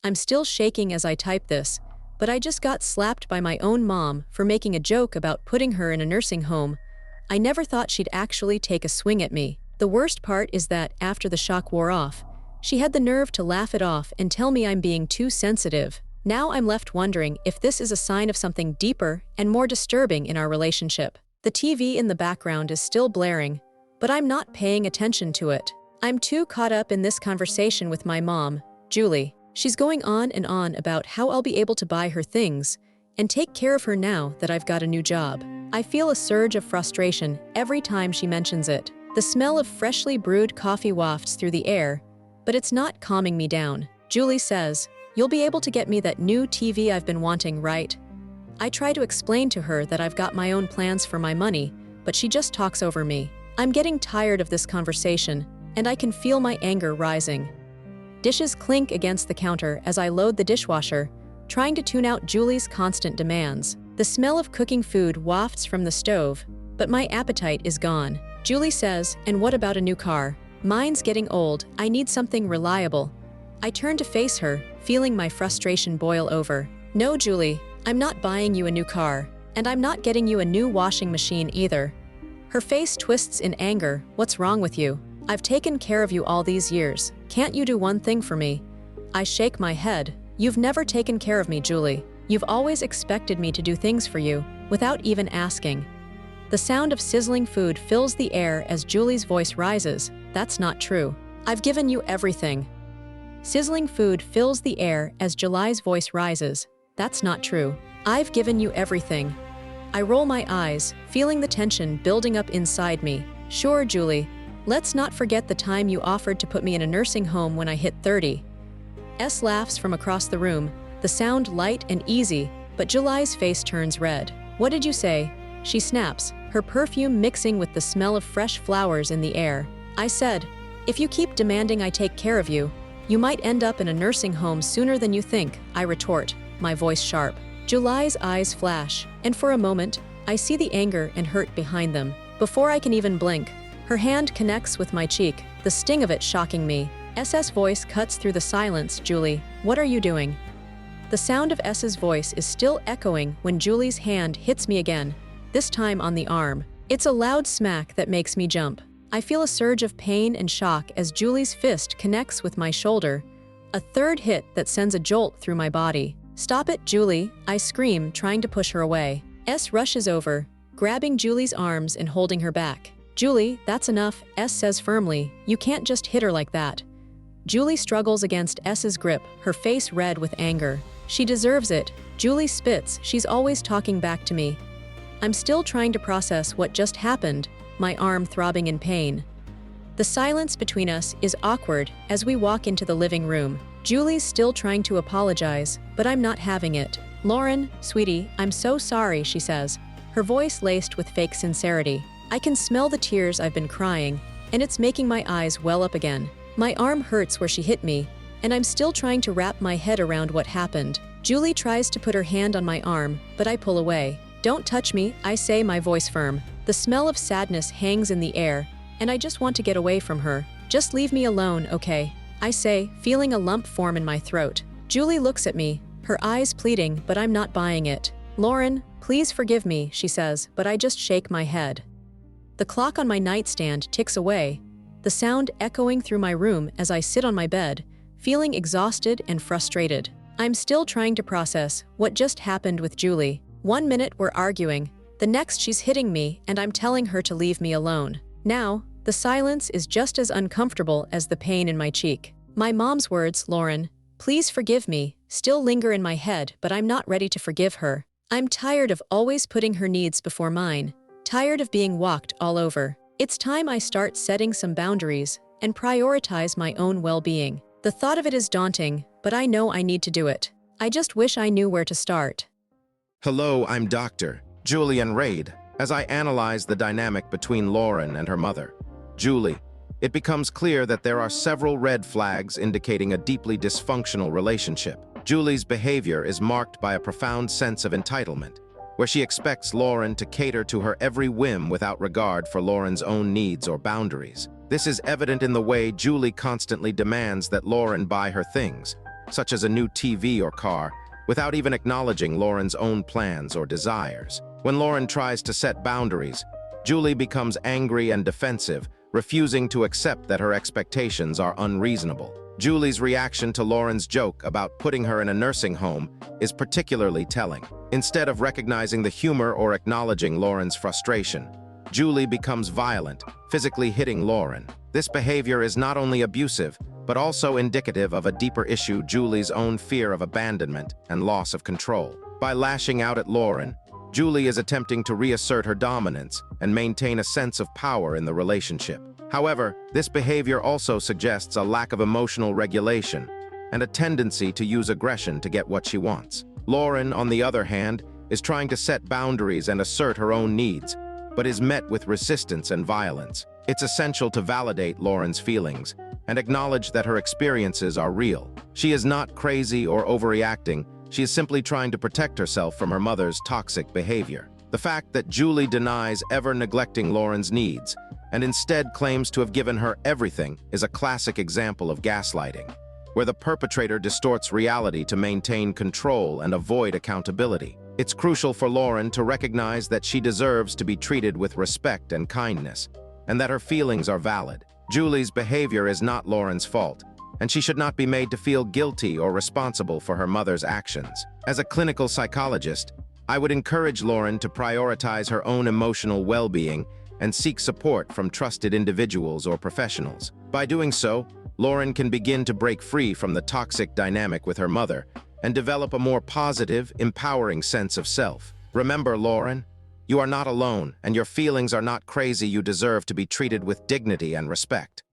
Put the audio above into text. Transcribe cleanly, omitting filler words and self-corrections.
I'm still shaking as I type this, but I just got slapped by my own mom for making a joke about putting her in a nursing home. I never thought she'd actually take a swing at me. The worst part is that, after the shock wore off, she had the nerve to laugh it off and tell me I'm being too sensitive. Now I'm left wondering if this is a sign of something deeper and more disturbing in our relationship. The TV in the background is still blaring, but I'm not paying attention to it. I'm too caught up in this conversation with my mom, Julie. She's going on and on about how I'll be able to buy her things and take care of her now that I've got a new job. I feel a surge of frustration every time she mentions it. The smell of freshly brewed coffee wafts through the air, but it's not calming me down. Julie says, "You'll be able to get me that new TV I've been wanting, right?" I try to explain to her that I've got my own plans for my money, but she just talks over me. I'm getting tired of this conversation, and I can feel my anger rising. Dishes clink against the counter as I load the dishwasher, trying to tune out Julie's constant demands. The smell of cooking food wafts from the stove, but my appetite is gone. Julie says, "And what about a new car? Mine's getting old, I need something reliable." I turn to face her, feeling my frustration boil over. "No, Julie, I'm not buying you a new car, and I'm not getting you a new washing machine either." Her face twists in anger. "What's wrong with you? I've taken care of you all these years. Can't you do one thing for me?" I shake my head. "You've never taken care of me, Julie. You've always expected me to do things for you, without even asking." The sound of sizzling food fills the air as Julie's voice rises. "That's not true. I've given you everything." Sizzling food fills the air as Julie's voice rises. "That's not true. I've given you everything." I roll my eyes, feeling the tension building up inside me. "Sure, Julie. Let's not forget the time you offered to put me in a nursing home when I hit 30. S laughs from across the room, the sound light and easy, but Julie's face turns red. "What did you say?" She snaps, her perfume mixing with the smell of fresh flowers in the air. "I said, if you keep demanding I take care of you, you might end up in a nursing home sooner than you think," I retort, my voice sharp. Julie's eyes flash, and for a moment, I see the anger and hurt behind them. Before I can even blink, her hand connects with my cheek, the sting of it shocking me. S.'s voice cuts through the silence. "Julie, what are you doing?" The sound of S.'s voice is still echoing when Julie's hand hits me again, this time on the arm. It's a loud smack that makes me jump. I feel a surge of pain and shock as Julie's fist connects with my shoulder, a third hit that sends a jolt through my body. "Stop it, Julie," I scream, trying to push her away. S rushes over, grabbing Julie's arms and holding her back. "Julie, that's enough," S says firmly. "You can't just hit her like that." Julie struggles against S's grip, her face red with anger. "She deserves it." Julie spits, she's always talking back to me. I'm still trying to process what just happened, my arm throbbing in pain. The silence between us is awkward as we walk into the living room. Julie's still trying to apologize, but I'm not having it. "Lauren, sweetie, I'm so sorry," she says, her voice laced with fake sincerity. I can smell the tears I've been crying, and it's making my eyes well up again. My arm hurts where she hit me, and I'm still trying to wrap my head around what happened. Julie tries to put her hand on my arm, but I pull away. "Don't touch me," I say, my voice firm. The smell of sadness hangs in the air, and I just want to get away from her. "Just leave me alone, okay?" I say, feeling a lump form in my throat. Julie looks at me, her eyes pleading, but I'm not buying it. "Lauren, please forgive me," she says, but I just shake my head. The clock on my nightstand ticks away, the sound echoing through my room as I sit on my bed, feeling exhausted and frustrated. I'm still trying to process what just happened with Julie. One minute we're arguing, the next she's hitting me and I'm telling her to leave me alone. Now, the silence is just as uncomfortable as the pain in my cheek. My mom's words, "Lauren, please forgive me," still linger in my head, but I'm not ready to forgive her. I'm tired of always putting her needs before mine, tired of being walked all over. It's time I start setting some boundaries and prioritize my own well-being. The thought of it is daunting, but I know I need to do it. I just wish I knew where to start. Hello, I'm Dr. Julian Reed. As I analyze the dynamic between Lauren and her mother, Julie, it becomes clear that there are several red flags indicating a deeply dysfunctional relationship. Julie's behavior is marked by a profound sense of entitlement, where she expects Lauren to cater to her every whim without regard for Lauren's own needs or boundaries. This is evident in the way Julie constantly demands that Lauren buy her things, such as a new TV or car, without even acknowledging Lauren's own plans or desires. When Lauren tries to set boundaries, Julie becomes angry and defensive, refusing to accept that her expectations are unreasonable. Julie's reaction to Lauren's joke about putting her in a nursing home is particularly telling. Instead of recognizing the humor or acknowledging Lauren's frustration, Julie becomes violent, physically hitting Lauren. This behavior is not only abusive, but also indicative of a deeper issue: Julie's own fear of abandonment and loss of control. By lashing out at Lauren, Julie is attempting to reassert her dominance and maintain a sense of power in the relationship. However, this behavior also suggests a lack of emotional regulation and a tendency to use aggression to get what she wants. Lauren, on the other hand, is trying to set boundaries and assert her own needs, but is met with resistance and violence. It's essential to validate Lauren's feelings and acknowledge that her experiences are real. She is not crazy or overreacting. She is simply trying to protect herself from her mother's toxic behavior. The fact that Julie denies ever neglecting Lauren's needs and instead claims to have given her everything is a classic example of gaslighting, where the perpetrator distorts reality to maintain control and avoid accountability. It's crucial for Lauren to recognize that she deserves to be treated with respect and kindness, and that her feelings are valid. Julie's behavior is not Lauren's fault, and she should not be made to feel guilty or responsible for her mother's actions. As a clinical psychologist, I would encourage Lauren to prioritize her own emotional well-being and seek support from trusted individuals or professionals. By doing so, Lauren can begin to break free from the toxic dynamic with her mother and develop a more positive, empowering sense of self. Remember, Lauren, you are not alone, and your feelings are not crazy. You deserve to be treated with dignity and respect.